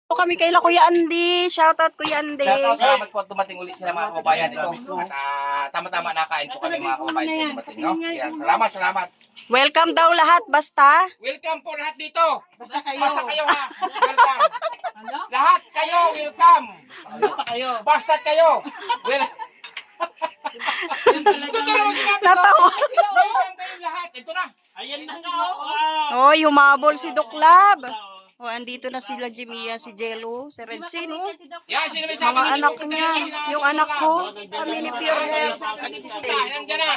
Kami kay Kuya Andy. Shoutout Kuya Andy. Shoutout, salamat po at dumating ulit sila mga kababayan ito. At tama-tama nakain po kami mga kababayan sa dumating. No? Yan. Salamat. Welcome daw lahat basta. Welcome po lahat dito. Basta kayo ha. Welcome. Lahat kayo, welcome. Basta kayo. Natawa. Welcome kayo lahat. Ito na. Ayan na nga. Oh, humabol si Duklab. Oh, andito na sila Jimia, si Jello, si Redsin, oh. Yan, sino may sabi Mga anak niya, yung anak ko, kami ni Pure Health. Yan dyan na.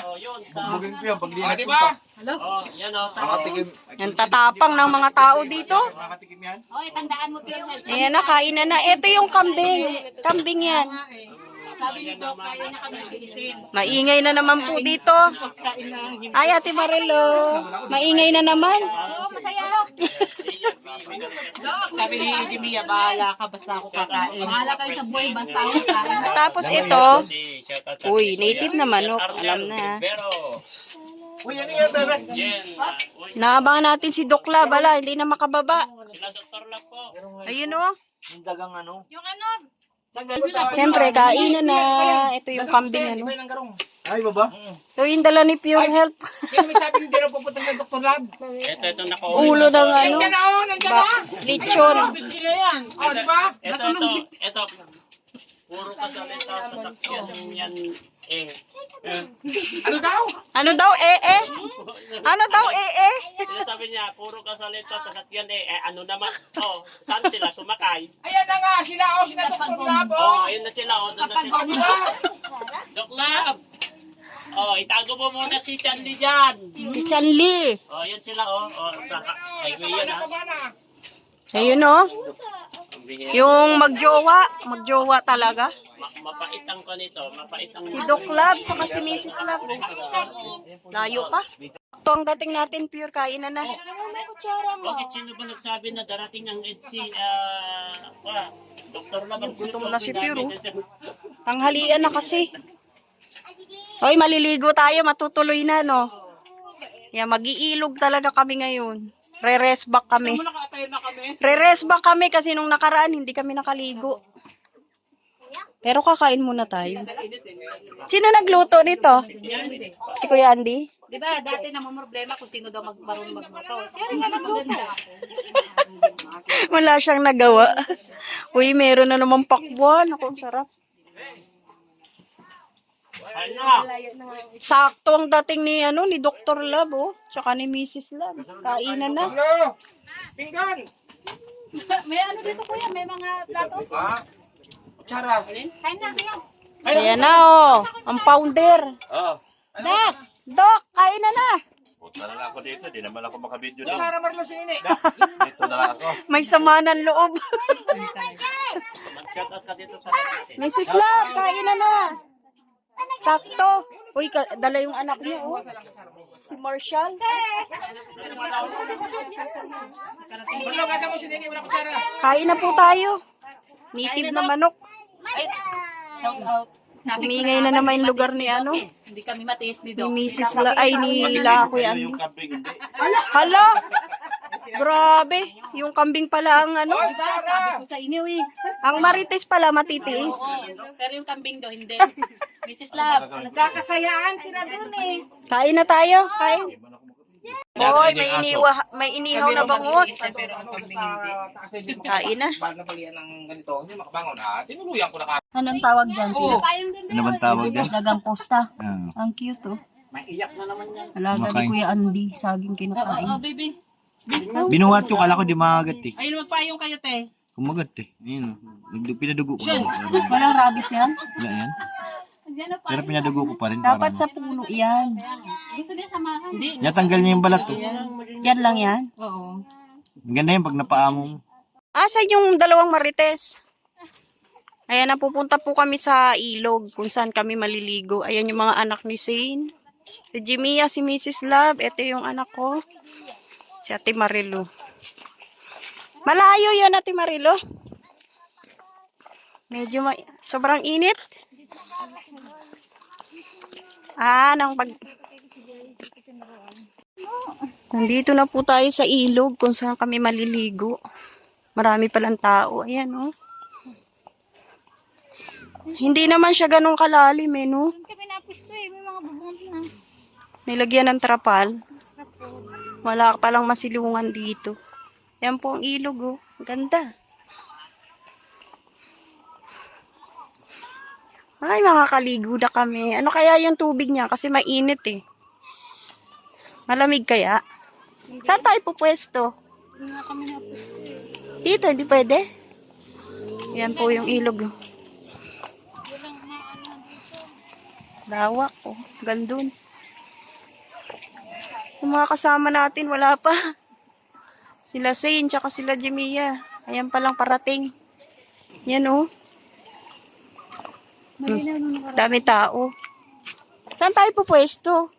Bugin ko yan, pag di O, diba? Oh, yan o. nakatikim. Ang tatapang ng mga tao dito. Nakatikim yan. Oy, tandaan mo Pure Health. Ayan na, kain na na. Ito yung kambing. Kambing yan. Sabi ni Doc, kaya niya kami bilisin. Maingay na naman po dito. Ay, Ate Marilo. Maingay na naman. Sabi ni Jimmy, bahala ka, basta ako kakain. Bahala kayo sa buhay, basta ako kain. Tapos ito, uy, native na manok. Alam na. Uy, yan yan, bebe. Naabangan natin si Dokla. Bala, hindi na makababa. Sila Dr. Lab po. Ayun o. Yung dagang ano. Yung ano, Siyempre, kainan na. Ito yung kambing ano. Iba yung garong. Ay, baba. Ito yung dala ni Pure Health. Sino may sabi hindi raw pupunta sa Dr. Lab? Ito na ko. Ulo ng ano. Nandiyan na, oh, nandiyan na. Lechon. O, di ba? Ito. Puro ka salita sa sakyan yan. Ano daw? Ano daw, eh? Ano daw, eh? Sabi niya, puro ka salita sa sakyan ano naman. Oh, saan sila sumakay? Ayan na nga, sila Dr. Lab, Oh, ayun na sila. Oh, doon na sila. O, di ba? Doc Lab. Oh, itago mo muna si Chandy dyan. Si Chanli. Oh, yun sila. Oh, sa highway yan ha. Ayun o. Yung magjowa talaga. Mapait ang ko nito. Mapait ang... Si Doc Lab, saka si Mrs. Lab. Layo pa. Ito ang dating natin, Pure, kain na na. Bakit sino ba nagsabi na darating ang EDC, Dr. Lab? Gutom na si Pure, oh. Tanghalian na kasi. Hoy, maliligo tayo, matutuloy na, no? Yan, mag-iilog talaga kami ngayon. Re-rest back kami. Re-rest back kami kasi nung nakaraan, hindi kami nakaligo. Pero kakain muna tayo. Sino nagluto nito? Si Kuya Andy? di ba, dati namumroblema kung sino daw marunong magluto. Siya rin na nagluto. Wala siyang nagawa. Uy, meron na naman pakbuan. Ako, ang sarap. Sakto ang dating ni Dr. Lab, oh. Tsaka ni Mrs. Lab. Kainan na. Hello? Pinggan. May ano dito kuya, may mga plato. Ha? Kutsara. Kain na, kuya. Ayan na, oh. Ang founder. Dek! Doc, kain na na. Punta na lang ako dito, di naman ako makabidyo dito. Kutsara Marlo sinini. Dito na lang ako. May sama ng loob. Mag-shoutout ka dito sa natin. Mrs. Lab, kain na na. Sakto. Uy, dala yung anak niya, oh. Si Marshall. Marlo, kasa mo sinini, wala kutsara. Kain na po tayo. Native na manok. Shout out. Sabi ko Umingay na naman yung lugar ni ano. Hindi kami matiis ni Ni Doc. Mrs. La, ay ni La Kuya Andy. Yung kambing, hindi. Hala! Grabe. Yung kambing pala ang ano. Diba, sabi ko sa inyo eh. Ang marites pala matitiis. Pero yung kambing daw, hindi. Mrs. Love, nagkakasayaan sila dun eh. Kain na tayo. Kain. Hoy, may inihaw na bangus. Kain na. Bag na balian ng ganito, hindi makabangon. Tinuluyan ko na ka. Anong tawag dyan? Payong din Ano bang tawag yan? Dagang posta. Ah. Ang cute, oh. May iyak na naman yan. Alaga ni Kumakain. Kuya Andy. Saging kinakain. baby. Binuhat ko, kala ko di makagat eh. Ayun, magpayong kayo, te. Kumagat eh. Ayun. Pinadugo ko. Walang rabies yan? Wala yan. Diyan na pa. Pero pinadugo ko pa rin. Dapat Parang, sa puno yan. Gusto niya samahan. Hindi. natanggal niya yung balat to. Yan lang yan? Oo. Ganda yan pag napaamo mo. Asan yung dalawang marites? Ayan, napupunta po kami sa ilog kung saan kami maliligo. Ayan yung mga anak ni Zane. Si Jimia, si Mrs. Love. Ito yung anak ko. Si Ate Marilo. Malayo yun, Ate Marilo. Medyo sobrang init. Nandito na po tayo sa ilog kung saan kami maliligo. Marami palang tao. Ayan, oh. Hindi naman siya ganun kalalim, eh, no? Doon kami napusto eh. May mga bubong na. Nilagyan ng trapal. Wala palang masilungan dito. Yan po ang ilog, oh. Ganda. Ay, makakaligo na kami. Ano kaya yung tubig niya? Kasi mainit, eh. Malamig kaya? Saan tayo pupwesto? Hindi nga kami napusto eh. Dito, hindi pwede? Yan po yung ilog, oh. Walang maano dito. Lawak, oh. Gandun. Yung mga kasama natin, wala pa. Sila Zane, tsaka sila Jemia. Ayan palang parating. Yan, oh. Malinaw nung nakaraan. Dami tao. Saan tayo pupwesto?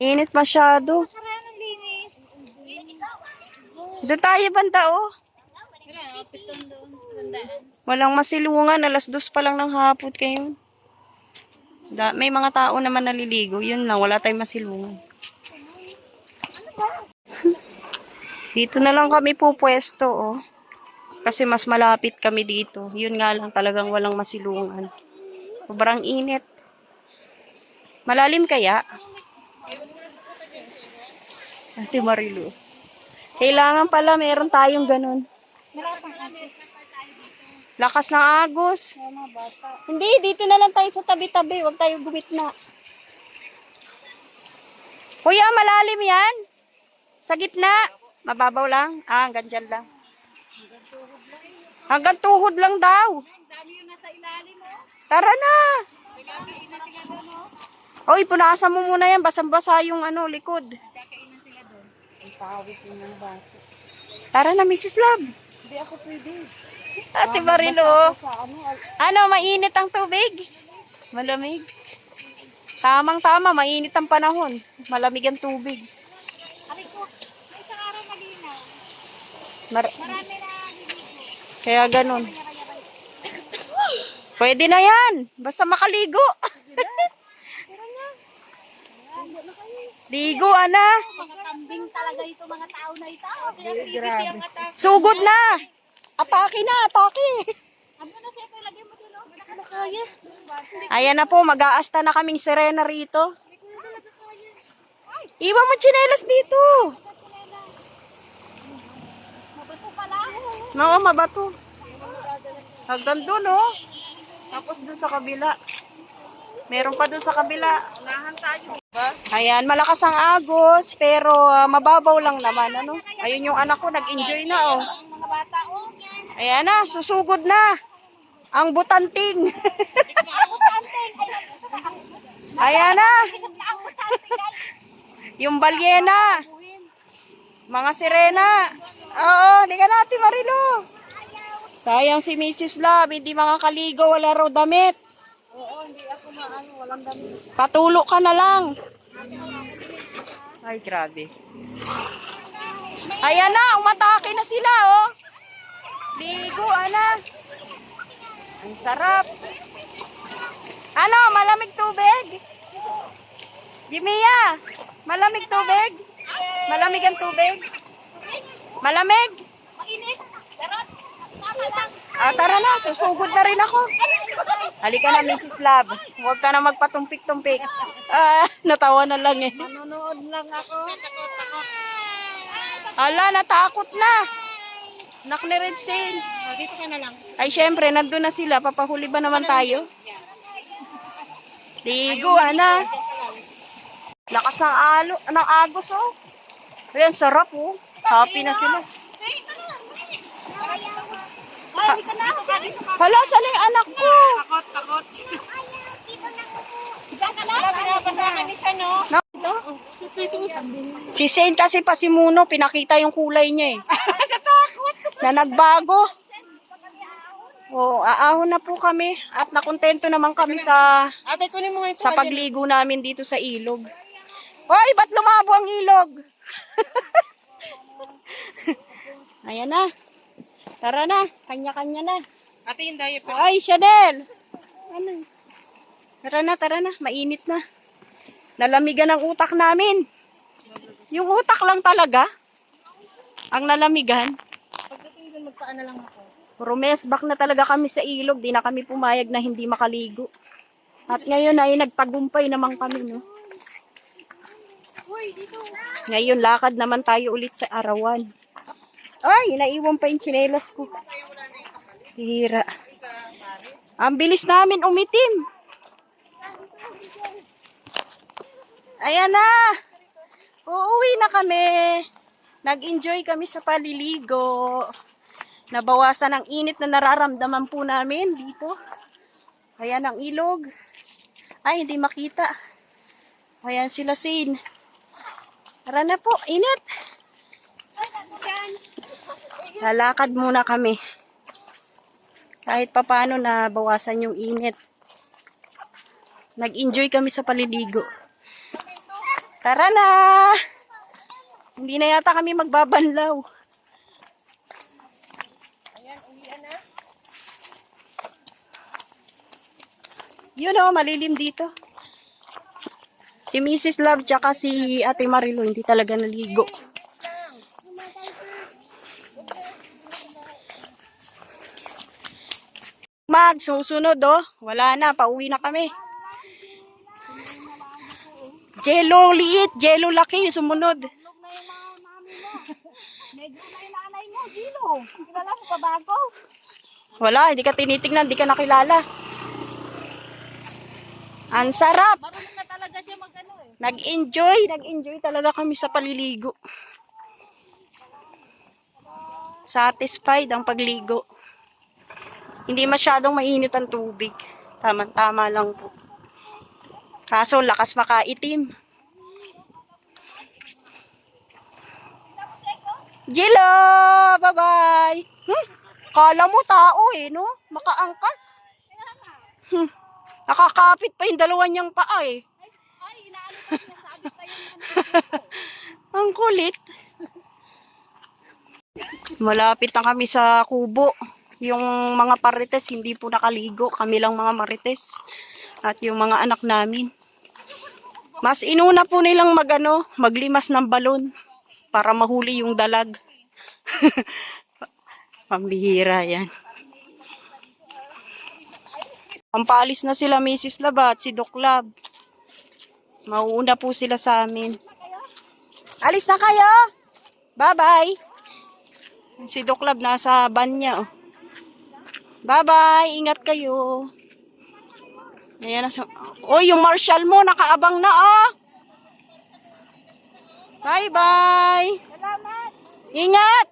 Init masyado. Nakaraan ang linis. Doon tayo banda, oh. Wala, piston doon. Bandaan. Walang masilungan. Alas 2 pa lang ng hapon kayo. May mga tao naman naliligo. Yun lang, wala tayong masilungan. Dito na lang kami pupwesto, oh. Kasi mas malapit kami dito. Yun nga lang, talagang walang masilungan. Sobrang init. Malalim kaya? Ate Marilu. Kailangan pala meron tayong ganun. Malakas ang agos. Lakas ng agos. Kaya mga bata. Hindi, dito na lang tayo sa tabi-tabi. Huwag tayo gumitna. Kuya, malalim yan. Sa gitna. Mababaw lang. Hanggang dyan lang. Hanggang tuhod lang daw. Ang dami yung nasa ilalim mo. Tara na. Kainan sila doon, no? Oy, punasan mo muna yan. Basang-basa yung likod. Kainan sila doon. Ang pawis yung mga bata. Tara na, Mrs. Love. Hindi ako pwede. Ate Marilo. Sa ano, Ano, mainit ang tubig? Malamig? Tamang-tama, mainit ang panahon. Malamig ang tubig. aray ko, may isang araw malinaw. Mar- Marami na hiligo. Kaya ganun. Pwede na yan. Basta makaligo. Ligo, ana. Mga kambing talaga ito, mga tao na ito. Grabe. Sugod na. Atake na, atake. Ano na siya, kung lagyan mo doon, no? Ano kaya? Ayan na po, mag-aasta na kaming sirena rito. Iwan mo tsinelas dito. Mabato pala. Oo, mabato. Hanggang doon, oh. Tapos doon sa kabila. Meron pa doon sa kabila. Unahan tayo. Ayan, malakas ang agos, pero mababaw lang naman, ano? Ayun yung anak ko, nag-enjoy na, oh. Mga bata, oh. Ayan na, susugod na. Ang butanting. Ayan na. Yung balyena. Mga sirena. Oo, di ka natin, Marilo. Sayang si Mrs. Love, hindi makakaligo, wala raw damit. Oo, hindi ako maano, walang damit. Patulo ka na lang. Ay, grabe. Ayan na, umatake na sila, oh. Ligo, ana. Ang sarap. Ano, malamig tubig? Jimia, malamig tubig? Malamig ang tubig? Malamig? Mainit. Darot. Tama lang. Ah, tara na, susugod na rin ako. Halika na, Mrs. Love. Huwag ka na magpatumpik-tumpik. Natawa na lang eh. Nanonood lang ako. Ala, natakot na. Nak ni Red Sail. Oh, dito ka na lang. Ay, syempre, nandun na sila. Papahuli ba naman tayo? Ligo, ana. Lakas ng agos, oh. Ayan, sarap, oh. Happy na sila. Ay, ka na. Hala, saan yung anak ko? Takot. Diyan ka lang. Pinapasakan ni siya, no? Si Saint kasi pasimuno, pinakita yung kulay niya eh. Na nagbago. Oh, aahon na po kami at nakontento naman kami sa Ate, kunin mo nga yung sa pagligo namin dito sa ilog. Hoy, ba't lumabo ang ilog? Ayan na. Tara na, kanya-kanya na. Ate, yung diaper. Ay, Chanel. Ano? Tara na, mainit na. Nalamigan ang utak namin. Yung utak lang talaga. Ang nalamigan. Pagdating dun, magpaano lang ako. Rumesbak na talaga kami sa ilog. Di na kami pumayag na hindi makaligo. At ngayon ay nagtagumpay naman kami, no? Ngayon, lakad naman tayo ulit sa arawan. Ay, naiwan pa yung tsinelas ko. Hira. Ang bilis namin umitim. Ayan na. Uuwi na kami. Nag-enjoy kami sa paliligo. Nabawasan ang init na nararamdaman po namin dito. Ayan ang ilog. Ay, hindi makita. Ayan sila Sin. Tara na po, init. Lalakad muna kami. Kahit papano na bawasan yung init. Nag-enjoy kami sa paliligo. Tara na! Hindi na yata kami magbabanlaw. Yun o, malilim dito. Si Mrs. Love tsaka si Ate Marilo hindi talaga naligo. Susunod oh. Wala na, pauwi na kami. Jello liit, jello laki, sumunod. Wala, hindi ka tinitingnan, hindi ka nakilala. Ang sarap. Marunong na talaga siya mag-ano eh. Nag-enjoy talaga kami sa paliligo. Satisfied ang pagligo. Hindi masyadong mainit ang tubig. Tama-tama lang po. Kaso lakas makaitim. Jilo! Bye-bye! Kala mo tao eh, no? Makaangkas. Nakakapit pa yung dalawa niyang paa eh. Ay, inaano ko siya, sabi pa yung Ang kulit. Malapit na kami sa kubo. Yung mga parites hindi po nakaligo. Kami lang mga marites. At yung mga anak namin. Mas inuna po nilang maglimas ng balon. Para mahuli yung dalag. Pambihira yan. Pampalis na sila Mrs. Laba at si Doc Lab. Mauuna po sila sa amin. Alis na kayo! Bye-bye! Si Doc Lab nasa van niya. Oh. Bye-bye! Ingat kayo! Ayan na. Oy, yung Marshall mo nakaabang na oh! Bye-bye! Salamat! Ingat!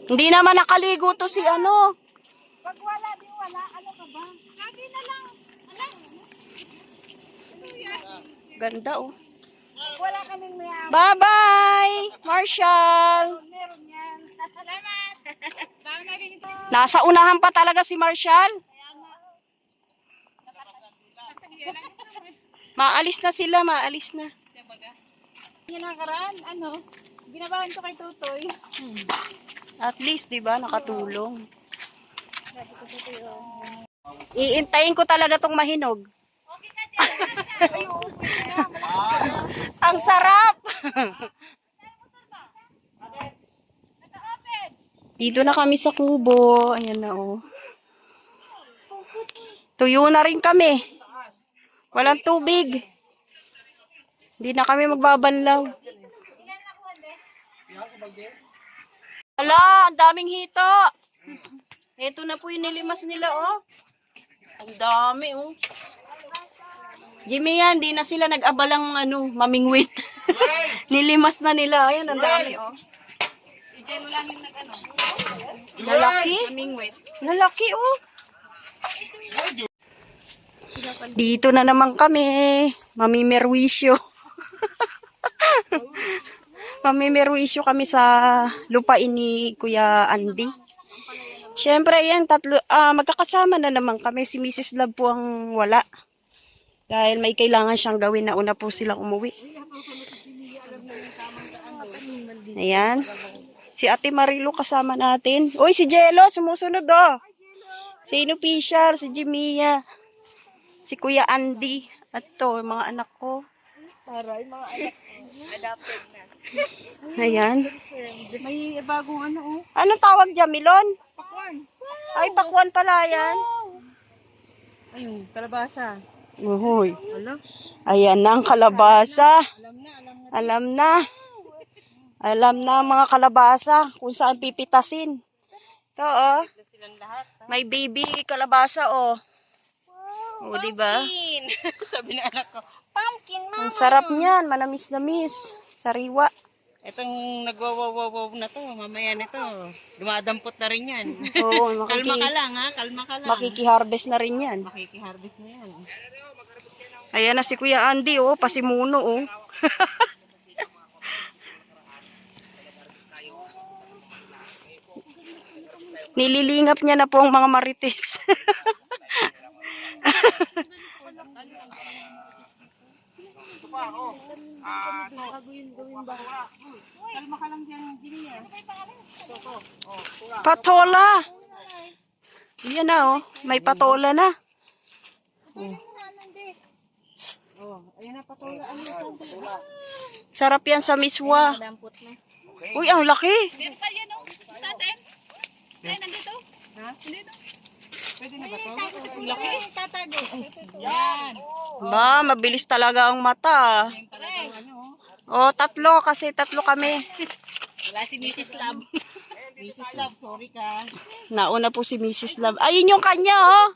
Hindi naman nakaligo to si ano. Pag wala, di wala. Ano ka ba? Lagi na lang. Alam. Ganda oh. Wala kaming maya. Bye-bye! Marshall! Meron yan. Salamat. Baka na rin ito. Nasa unahan pa talaga si Marshall. Maalis na sila, maalis na. Yan ang karaan. Ano? Binabahan ko kay Tutoy. At least, di ba, nakatulong. Iintayin ko talaga tong mahinog. Okay ka dyan. Ay, okay na. Ang sarap! Naka-open. Dito na kami sa kubo. Ayan na oh. Tuyo na rin kami. Walang tubig. Hindi na kami magbabanlaw. Hala, ang daming hito. Ito na po yung nilimas nila oh. Ang dami oh. Jimmy yan, di na sila nag-abalang mamingwit. Nilimas na nila. Ayan, ang dami oh. Si Jello lang yung nag-ano. Lalaki? Namingwit. Lalaki oh. Dito na naman kami. Mamimerwisyo. Mamimerwisyo kami sa lupain ni Kuya Andy. Siyempre yan, magkakasama na naman kami. Si Mrs. Love po ang wala. Dahil may kailangan siyang gawin na una po silang umuwi. Ayan. Si Ate Marilo kasama natin. Uy, si Jello, sumusunod oh. Si Inoficial, si Jimia. Si Kuya Andy. At to, yung mga anak ko. Ayan. May bagong ano, oh. Anong tawag dyan, Milon? Ay, pakwan pala yan. Ayun, kalabasa. Uhoy. Wala. Ayan na ang kalabasa. Alam na. Alam na ang mga kalabasa kung saan pipitasin. Ito, oh. May baby kalabasa, oh. Oh, diba? Sabi ng anak ko, pumpkin, Ang sarap niyan. Manamis-namis. Sariwa. Itong nagwawawawaw na to, mamaya nito, dumadampot na rin yan. Oo, Kalma ka lang ha, kalma ka lang. makikiharvest na rin yan. Makikiharvest na yan. Ayan na si Kuya Andy, oh. Pasimuno, oh. Nililingap niya na po ang mga marites. Patola. Yan na, oh. May patola na. Sarap yan sa miswa. Dampot na. Uy, ang laki. Meron pa yan, oh. Sa atin? Sa'yo, nandito? Ha? Nandito? Pwede na ba ito? Laki. Tatago. Yan. Ba, mabilis talaga ang mata. Oh, tatlo kasi tatlo kami. Wala si Mrs. Love. Mrs. Love, sorry ka. Nauna po si Mrs. Love. Ayun yung kanya, oh.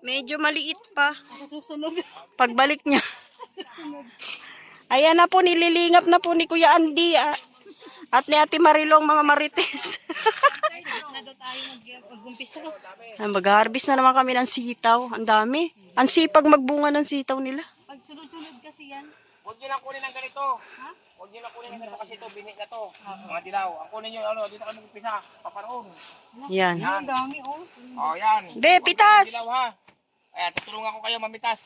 Medyo maliit pa. Ako susunod. Pagbalik niya. Ayan na po, nililingap na po ni Kuya Andy. At ni Ate Marilong mga marites. Na doon tayo mag-umpisa. Mag-harvest na naman kami ng sitaw. Ang dami. Ang sipag magbunga ng sitaw nila. Pag sunod-sunod kasi yan. Huwag nyo lang kunin ng ganito. Huwag nyo lang kunin ng ganito kasi ito, binit na to. Mga dilaw. Ang kunin nyo, ano, dito ka mag-upisa. Paparoon. Yan. Yan. Dami, oh. Oh, yan. Be, pitas! Dilaw, ha. Ayan, tutulungan ko kayo mamitas.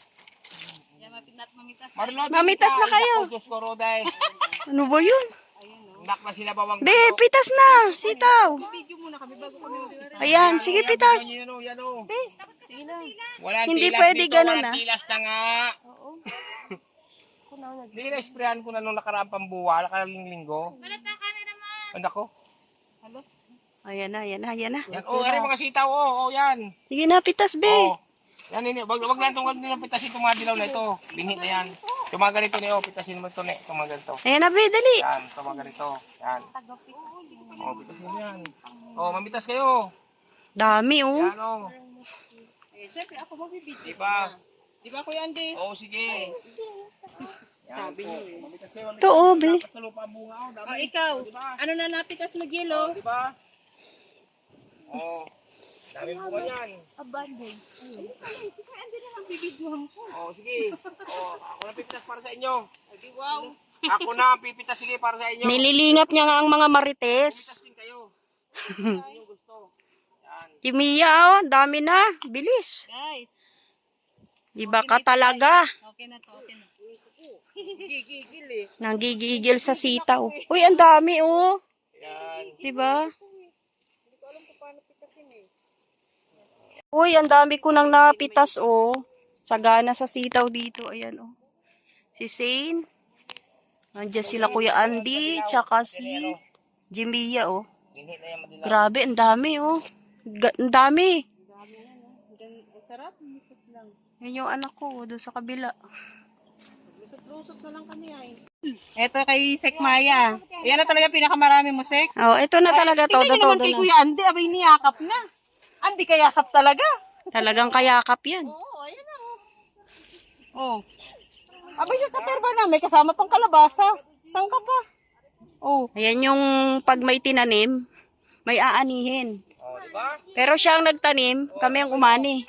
Yan, mapinat mamitas. Marlon, Mamitas na kayo. Diyos ko, Roday. Ano ba yun? Nak na sila bawang. Be, pitas na! Sitaw! Video muna kami bago kami mag-iwara. Ayan, sige pitas. Yan o, yan o. Sige lang. Walang Hindi tilas pwede dito, ganun, walang ah. tilas na nga. Hindi na-sprayan ko na nung nakaraang pambuwa, nakaraang linggo. Ano ko? Ayan na, ayan na, ayan na. Yan, oh, ari mga sitaw, oh, yan. Sige na, pitas, be. Oh. Yan, wag lang itong pitasin itong mga dilaw na ito. Binhit na yan. Tumagal ito niyo, pitasin mo ito, ne. Tumagal ito. Ayan na, be, dali. Yan, tumagal ito. Yan. Oh, pitasin mo yan. Oh, mamitas kayo. Dami, oh. Yan, oh. Eh, syempre ako magbibideo. Diba? Di ba, Kuya Andy? Oh, sige. Yan, po. Mamitas kayo, Ito, oh, be. Dapat sa lupa ang bunga, oh. Dami. Oh, ikaw. Diba? Ano na napitas na yelo? Diba? Oh. Dami bunga yan. Abandon. Ay, si Kuya Andy na lang bibidyohan ko. Oh, sige. Oh, ako na pipitas para sa inyo. Ay, wow. Ako na ang pipitas, sige, para sa inyo. Nililingap niya nga ang mga marites. Pipitas din kayo. Ano yung gusto? Yan. Kimiya, oh. Dami na. Bilis. Guys, Iba ka talaga. okay na to, okay na. Gigigil eh. Nanggigigil sa sitaw. Uy, ang dami, oh. Yan. Diba? Uy, ang dami ko nang napitas, oh. Sagana sa sitaw dito. Ayan, oh. Si Zane. Nandiyan sila Kuya Andy, tsaka si Jimia, oh. Binhit na yan madilaw. Grabe, ang dami, oh. Ang dami. Sarap. Yan yung anak ko, doon sa kabila. Lusot na lang kami ay. Eto kay Sek Maya. Yan na talaga pinakamarami mo, Sek. Oh, ito na talaga, todo, Tingnan naman todo kay na. Kuya Andy, abay niyakap na. Andy kayakap talaga. Talagang kayakap yan. Oo, ayan na. Oh. Abay sa katerba na, may kasama pang kalabasa. Saan ka pa? Oh. Ayan yung pag may tinanim, may aanihin. Oh, diba? Pero siya ang nagtanim, kami ang umani.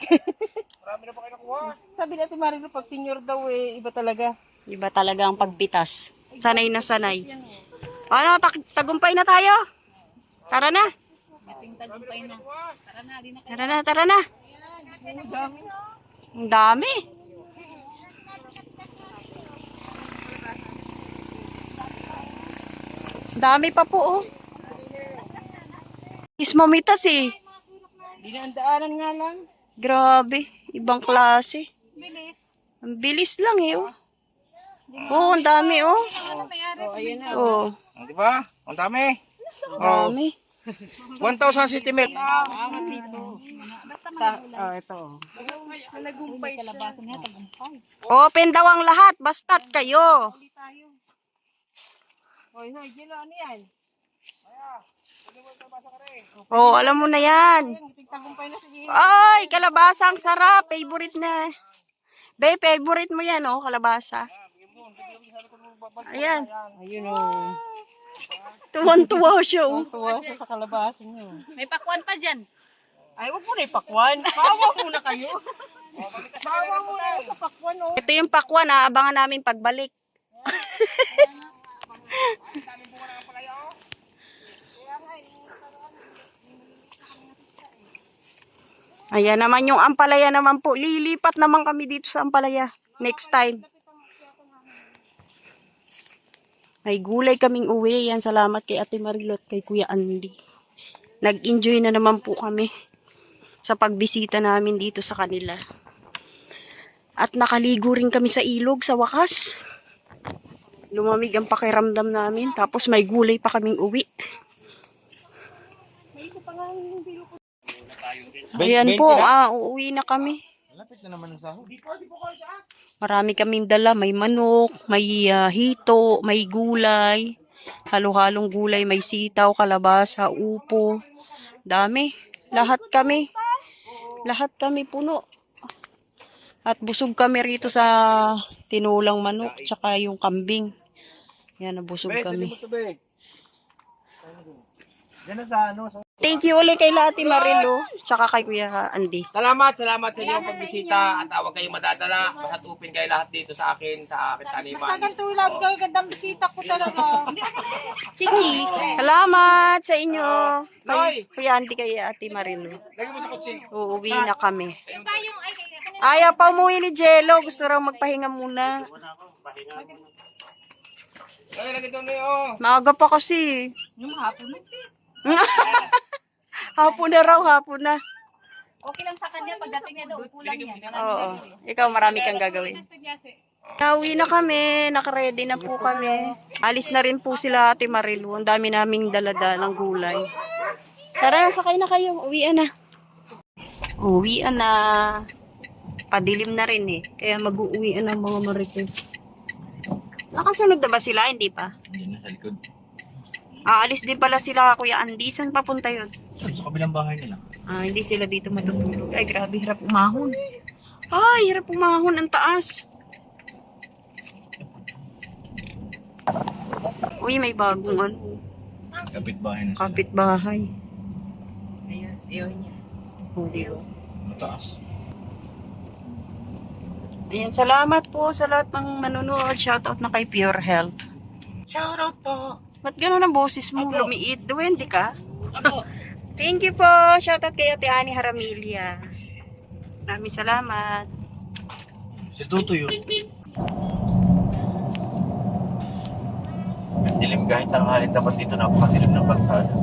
Marami na pa kayo nakuha. Sabi natin Marilo, pag senior daw eh, iba talaga. Iba talaga ang pagpitas. Sanay na sanay. Ano, tagumpay na tayo. Tara na. Ating tagumpay na. Tara na, di na kayo. Tara na, tara na. Ang dami. Dami pa po, oh. Is mamitas, eh. Dinandaanan nga lang. Grabe. Ibang klase. Bilis. Ang bilis lang eh, oh. Oo, ang dami, oh. Ano may-ari? Ayun na. Oo, Di ba? Ang dami. ang dami. 1,000 cm. Basta Ito. malagumpay siya. Kalabasan niya, tagumpay. Open daw ang lahat, basta't kayo. Huli tayo. Hoy, Gino, ano yan? Oo, alam mo na yan. Tagumpay na sige. Ay, kalabasa ang sarap. Favorite na. Be, favorite mo yan, oh, kalabasa. Ayan. Ayun o. Tuwan-tuwa siya, oh. Tuwa siya sa kalabasan niyo. May pakwan pa dyan. Ay, wag mo na ipakwan. Bawa muna kayo. Bawa muna sa pakwan o. Ito yung pakwan, abangan namin pagbalik. Ayan naman yung ampalaya naman po. Lilipat naman kami dito sa ampalaya. Next time. May gulay kaming uwi. Yan, salamat kay Ate Marilot, kay Kuya Andy. Nag-enjoy na naman po kami sa pagbisita namin dito sa kanila. At nakaligo rin kami sa ilog sa wakas. Lumamig ang pakiramdam namin. Tapos may gulay pa kaming uwi. Ayan po, uuwi na kami. Malapit na naman ang sahod. Marami kaming dala. May manok, may hito, may gulay. Halo-halong gulay, may sitaw, kalabasa, upo. Dami. Lahat kami. Lahat kami puno. At busog kami rito sa tinulang manok, tsaka yung kambing. Yan, nabusog kami. Yan na sa ano. Thank you ulit kay Ate Marilo, tsaka kay Kuya Andy. Salamat sa inyong pagbisita at huwag kayong madadala. Basta open kayo lahat dito sa akin, sa aking taniman. Ganito lang kayo. Gandang bisita ko talaga. Sige, salamat sa inyo. Noy! Kuya Andy kay Ate Marilo. Lagyan mo sa kutsi. Uuwi na kami. Ayaw pa umuwi ni Jello. Gusto raw magpahinga muna. Ay, lagyan ito niyo. Maaga pa kasi. Yung hapon na. Hapon na raw, hapon na. Okay lang sa kanya. Pagdating niya daw, upo lang yan. Oo. Ikaw, marami kang gagawin. Nauwi na kami. Nakaready na po kami. Alis na rin po sila Ate Marilu. Ang dami naming dalada ng gulay. Tara, sakay na kayo. Uwian na. Uwian na. Padilim na rin eh. Kaya mag-uuwian ng mga marites. Nakasunod na ba sila? Hindi pa. Yan na sa likod. Aalis din pala sila Kuya Andy. Saan papunta yun? Sa kabilang bahay nila. Hindi sila dito matutulog. Ay, grabe, hirap umahon. Ay, hirap umahon. Ang taas. Uy, may bagong ano. Kapit-bahay na sila. Kapitbahay. Ayan, ayaw niya. Hindi ko. Mataas. Ayan, salamat po sa lahat ng nanonood. Shoutout na kay Pure Health. Shoutout po. Ba't gano'n ang boses mo? Lumiit. Duwende ka? Ako. Thank you po. Shoutout kay Ate Ani Haramilia. Maraming salamat. Si Tuto yun. Dilim kahit tanghali dapat dito napakadilim ng kalsada.